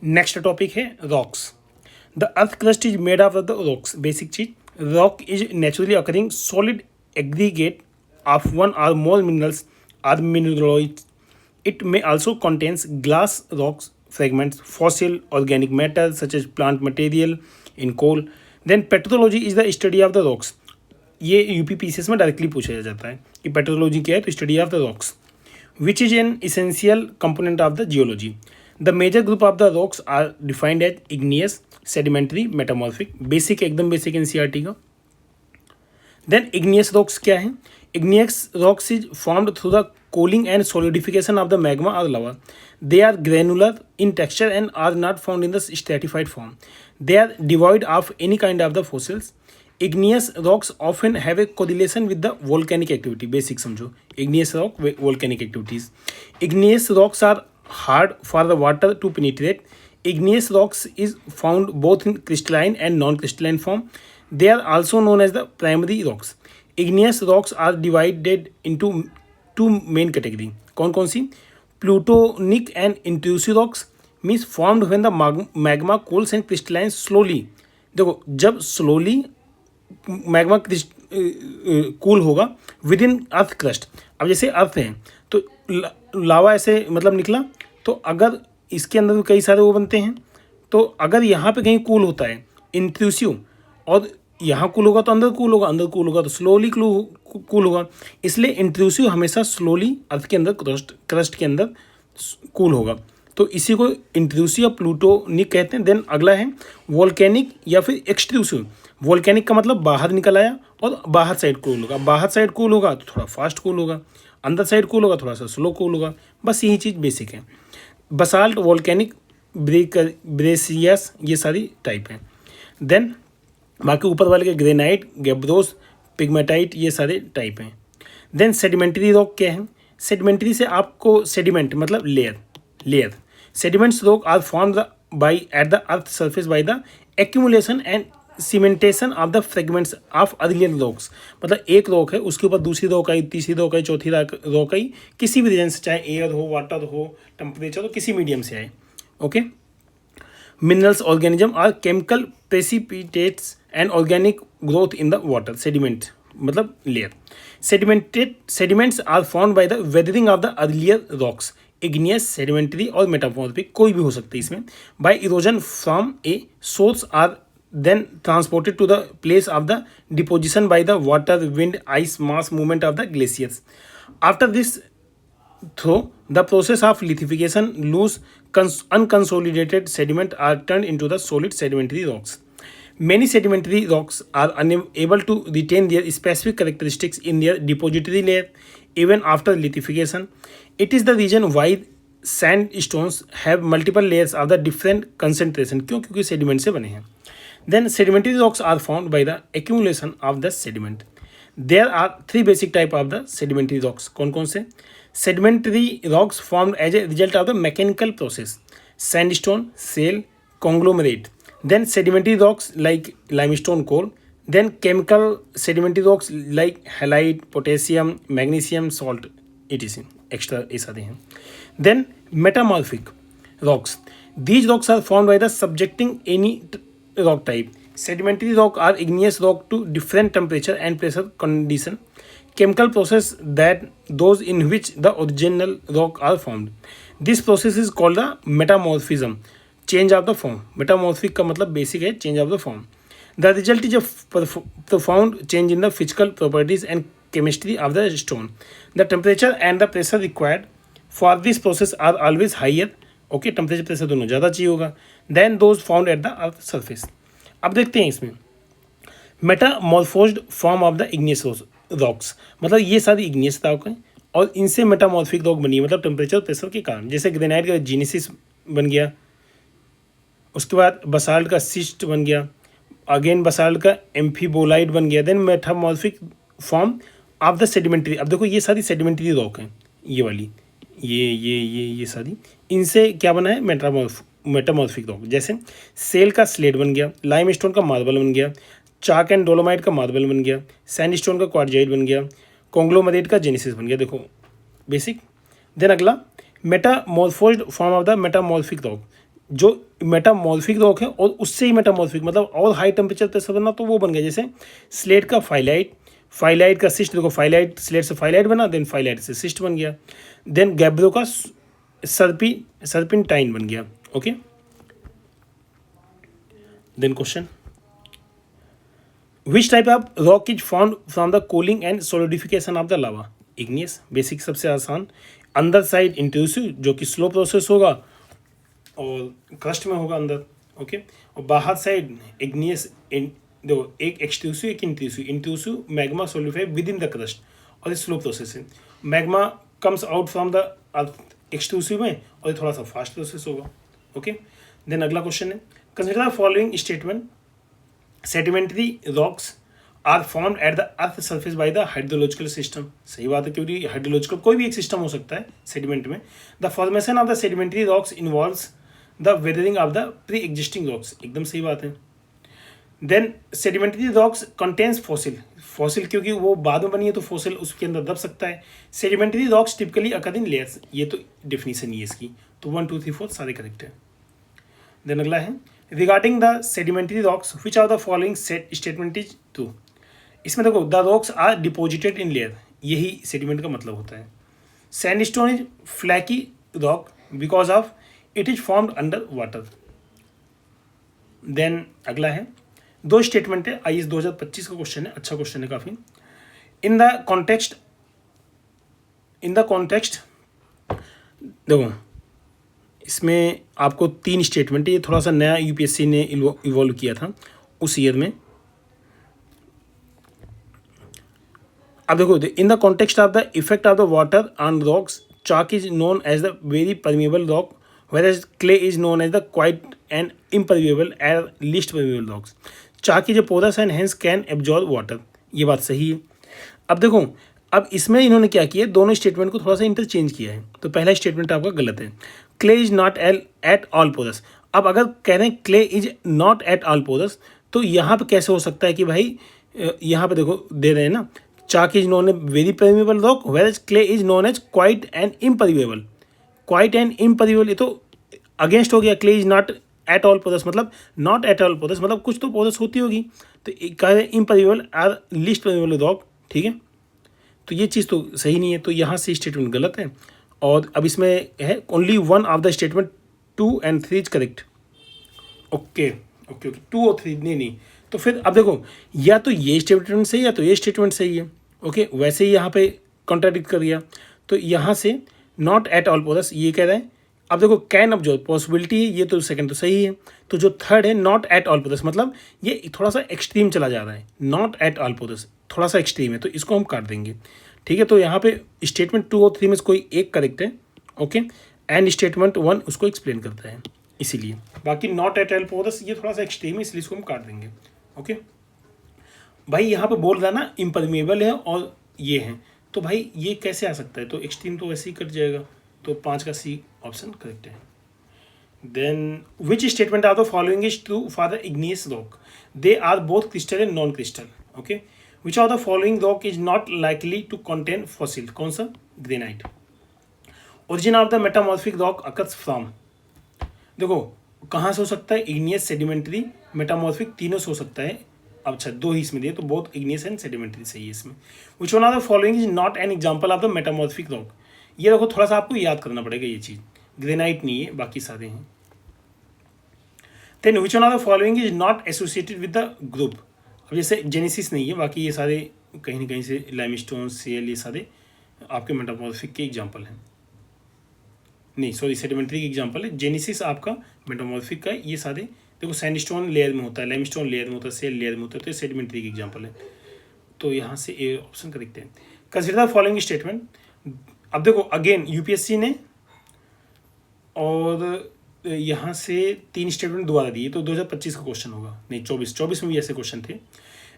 Next topic है rocks. The earth crust is made of the rocks. Basic चीज, rock is naturally occurring solid aggregate of one और more minerals और mineraloids. It may also contains glass rocks fragments, fossil organic matter such as plant material in coal. Then petrology is the study of the rocks. ये UPPCS में directly पूछा जाता है कि petrology क्या है, तो study of the rocks which is an essential component of the geology. The major group of the rocks are defined as igneous, sedimentary, metamorphic. Basic, एकदम बेसिक एनसीईआरटी का. देन इग्नियस रॉक्स क्या है? Igneous rocks is formed through the cooling and solidification of the magma or lava. They are granular in texture and are not found in the stratified form. They are devoid of any kind of the fossils. Igneous rocks often have a correlation with the volcanic activity. Basic समझो, igneous rock volcanic activities. Igneous rocks are hard for the water to penetrate. Igneous rocks is found both in crystalline and non-crystalline form. They are also known as the primary rocks. Igneous rocks are divided into two main category. कौन कौन सी? Plutonic and intrusive rocks means formed when the magma cools and crystalline slowly. देखो, जब slowly magma cool होगा within earth crust. अब जैसे अर्थ है तो लावा ऐसे मतलब निकला, तो अगर इसके अंदर कई सारे वो बनते हैं, तो अगर यहाँ पे कहीं कूल होता है इंट्रूसिव और यहाँ कूल होगा तो अंदर कूल होगा, अंदर कूल होगा तो स्लोली कूल होगा. इसलिए इंट्रूसिव हमेशा स्लोली अर्थ के अंदर क्रस्ट के अंदर कूल होगा, तो इसी को इंट्रूसिव या प्लूटोनिक कहते हैं. देन अगला है वोल्केनिक या फिर एक्सट्रूसिव. वोल्केनिक का मतलब बाहर निकल आया और बाहर साइड कूल होगा. बाहर साइड कूल होगा तो थोड़ा फास्ट कूल होगा, अंदर साइड कूल होगा थोड़ा सा स्लो कूल होगा. बस यही चीज़ बेसिक है. बसाल्ट, वोल्केनिक, ब्रेसियस, ये सारी टाइप हैं. देन बाकी ऊपर वाले के ग्रेनाइट, गेब्रोस, पिग्मेटाइट, ये सारे टाइप हैं. देन सेडिमेंट्री रॉक क्या है? सेडिमेंट्री से आपको सेडिमेंट मतलब layer. Sediments rock are formed by at the earth surface by the accumulation and cementation of the fragments of earlier rocks. मतलब एक रॉक है, उसके ऊपर दूसरी रॉक आई, तीसरी रॉक आई, चौथी रॉक आई, किसी भी रीजन से, चाहे एयर हो, वाटर हो, टेम्परेचर हो, किसी मीडियम से आए. Okay. Minerals, organism or chemical precipitates and organic growth in the water. Sediment मतलब layer. Sediments are formed by the weathering of the earlier rocks. Igneous, sedimentary और मेटामॉर्फिक कोई भी हो सकते हैं इसमें. By erosion from a source are then transported to the place of the deposition by the water, wind, ice, mass movement of the glaciers. After this through the process of lithification, loose unconsolidated sediment are turned into the solid sedimentary rocks. Many sedimentary rocks are unable to retain their specific characteristics in their depository layer even after lithification. It is the reason why sandstones have multiple layers of the different concentration. क्योंकि sediment से बने हैं. Then sedimentary rocks are formed by the accumulation of the sediment. There are three basic type of the sedimentary rocks. कौन कौन से? Sedimentary rocks formed as a result of the mechanical process. Sandstone, shale, conglomerate. Then sedimentary rocks like limestone, coal. Then chemical sedimentary rocks like halite, potassium, magnesium, salt, etc. Extra ये सारे हैं. Then metamorphic rocks. These rocks are formed by the subjecting any rock type. Sedimentary rock are igneous rock to different temperature and pressure condition. Chemical process that those in which the original rock are formed. This process is called the metamorphism, change of the form. Metamorphic का मतलब basic है change of the form. The result is a profound change in the physical properties and chemistry of the stone. The temperature and the pressure required for this process are always higher. Okay, temperature pressure दोनों ज़्यादा चाहिए होगा than those found at the earth surface. अब देखते हैं इसमें metamorphosed form of the igneous rocks. मतलब ये सारी इग्नियस रॉक हैं और इनसे मेटामॉर्फिक रॉक बनी है, मतलब टेम्परेचर प्रेशर के कारण. जैसे ग्रेनाइट का जेनेसिस बन गया, उसके बाद बसाल्ट का सिस्ट बन गया, अगेन बसाल्ट का एम्फीबोलाइट बन गया. Then metamorphic form of the sedimentary. अब देखो ये सारी सेडिमेंट्री रॉक हैं, ये वाली, ये सारी, इनसे क्या बना है? Metamorphic rock. जैसे सेल का स्लेट बन गया, लाइमस्टोन का मार्बल बन गया, चाक एंड डोलोमाइट का मार्बल बन गया, सैंडस्टोन का क्वार्टजाइट बन गया, कॉन्ग्लोमरेट का जेनेसिस बन गया. देखो बेसिक. देन अगला metamorphosed form of the metamorphic rock. जो मेटामॉर्फिक रॉक है और उससे ही मेटामॉर्फिक मतलब और हाई टेम्परेचर पे से बना तो वो बन गया। जैसे स्लेट का फाइलाइट, फाइलाइट का सिस्ट, देखो फाइलाइट स्लेट से फाइलाइट बना, देन फाइलाइट से सिस्ट बन गया, देन गैब्रो का सर्पिनटाइन बन गया। Okay, then question, which type of rock is found from the cooling and solidification of the lava? Igneous, basic सबसे आसान। अंदर साइड इंट्रूसिव जो कि स्लो प्रोसेस होगा और क्रस्ट में होगा अंदर। ओके, और बाहर साइड इग्नियस, देखो एक एक्सट्रूसिव एक intrusive. Intrusive magma solidify within the crust और स्लो प्रोसेस है। Magma comes out from the earth extrusive में और थोड़ा सा फास्ट प्रोसेस होगा। ओके, देन अगला क्वेश्चन है, consider the following statement, sedimentary rocks are formed at the earth surface by the hydrological system. सही बात है, क्योंकि हाइड्रोलॉजिकल कोई भी एक सिस्टम हो सकता है सेडिमेंट में। The formation of the sedimentary rocks involves the weathering of the pre existing rocks. एकदम सही बात है। Then sedimentary rocks contains fossil, fossil क्योंकि वो बाद में बनी है तो फॉसिल उसके अंदर दब सकता है। सेडिमेंट्री रॉक्स टिपिकली अकर इन लेयर्स, ये तो डेफिनेशन ही है इसकी, तो 1 2 3 4 सारे करेक्ट है। देन अगला है, regarding the sedimentary rocks which are the following set statement is true. इसमें देखो the rocks are deposited in layer, यही सेडिमेंट का मतलब होता है। Sandstone is flaky rock because of it is formed under water. देन अगला है, दो स्टेटमेंट है, आइए 2025 का क्वेश्चन है, अच्छा क्वेश्चन है काफ़ी। इन द कॉन्टेक्स्ट देखो इसमें आपको 3 स्टेटमेंट है, ये थोड़ा सा नया यूपीएससी ने इवॉल्व किया था उस ईयर में। अब देखो, in the context of the effect of the water on rocks, chalk is known as the very permeable rock, whereas clay is known as the quite and impermeable and least permeable rocks. chalk is a porous and hence can absorb water. ये बात सही है। अब देखो, अब इसमें इन्होंने क्या किया, दोनों स्टेटमेंट को थोड़ा सा इंटरचेंज किया है। तो पहला स्टेटमेंट आपका गलत है, clay is not at all porous. अब अगर कह रहे हैं clay is not at all porous, तो यहाँ पे कैसे हो सकता है कि भाई यहाँ पे देखो दे रहे हैं ना, chalk is known as very permeable rock whereas clay is known as quite and impermeable. Quite and impermeable ये तो अगेंस्ट हो गया। clay is not at all porous मतलब not at all porous मतलब कुछ तो porous होती होगी, तो कह रहे impermeable और least permeable rock, ठीक है। तो ये चीज़ तो सही नहीं है, तो यहाँ से स्टेटमेंट गलत है। और अब इसमें है only one of the statement 2 and 3 is correct. Okay okay okay, 2 और 3 नहीं, तो फिर अब देखो या तो ये स्टेटमेंट सही है या तो ये स्टेटमेंट सही है। ओके, वैसे ही यहाँ पे कॉन्ट्राडिक्ट कर दिया, तो यहाँ से नॉट एट ऑल पोरस ये कह रहे हैं। अब देखो कैन अब जो पॉसिबिलिटी है, ये तो सेकंड तो सही है, तो जो थर्ड है नॉट एट ऑल पोरस मतलब ये थोड़ा सा एक्सट्रीम चला जा रहा है। नॉट एट ऑल पोरस थोड़ा सा एक्सट्रीम है, तो इसको हम काट देंगे, ठीक है। तो यहाँ पे स्टेटमेंट 2 और 3 में से कोई एक करेक्ट है। ओके, एंड स्टेटमेंट 1 उसको एक्सप्लेन करता है, इसीलिए। बाकी नॉट एट ऑल पोरस ये थोड़ा सा एक्सट्रीम है, इसलिए इसको हम काट देंगे। ओके भाई, यहाँ पे बोल रहा ना इम्परमेबल है और ये है, तो भाई ये कैसे आ सकता है, तो एक्सट्रीम तो वैसे ही कट जाएगा, तो 5 का सी ऑप्शन करेक्ट है। Then which statement are the following is true for the igneous rock, they are both crystal and non crystal. Okay, which are the following rock is not likely to contain fossil, कौन सा, granite. Origin of the metamorphic rock occurs from, देखो कहाँ से हो सकता है, igneous, sedimentary, metamorphic, तीनों से हो सकता है। अच्छा 2 ही इसमें दिए, तो बहुत इग्नियस एंड सेडिमेंट्री सही है इसमें। विच one of the following is not an example of the metamorphic rock, ये देखो थोड़ा सा आपको याद करना पड़ेगा ये चीज़, ग्रेनाइट नहीं है, बाकी सारे हैं। Then which one of the following is not associated with the group, अब जैसे जेनेसिस नहीं है, बाकी ये सारे कहीं ना कहीं से लाइमस्टोन, सेल, ये सारे आपके मेटामॉर्फिक के एग्जाम्पल हैं। नहीं सॉरी, सेडिमेंट्री की एग्जांपल है, जेनेसिस आपका मेटामॉर्फिक का, ये सारे देखो सैंडस्टोन लेयर में होता है, लाइमस्टोन लेयर में होता है, सेल लेयर में होता है, तो ये सेडिमेंट्री की एग्जांपल है, तो यहाँ से ए ऑप्शन करेक्ट है। कंसिडर द फॉलोइंग स्टेटमेंट, अब देखो अगेन यूपीएससी ने और यहाँ से 3 स्टेटमेंट दोबारा दिए, तो 2025 का क्वेश्चन होगा, नहीं 24 में भी ऐसे क्वेश्चन थे।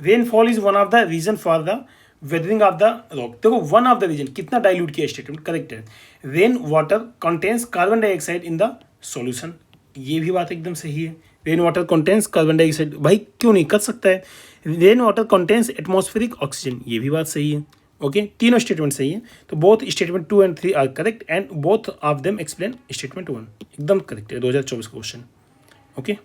Rainfall is one of the reason for the weathering of the rock, देखो वन ऑफ द रीजन, कितना डाइल्यूट किया स्टेटमेंट, करेक्ट है। Rain water contains carbon dioxide in the solution, ये भी बात एकदम सही है। Rain water contains carbon dioxide, भाई क्यों नहीं कर सकता है। Rain water contains atmospheric oxygen, ये भी बात सही है। ओके, तीनों स्टेटमेंट सही है, तो both statement 2 and 3 are correct and both of them explain statement 1, एकदम करेक्ट है 2024 का क्वेश्चन। ओके।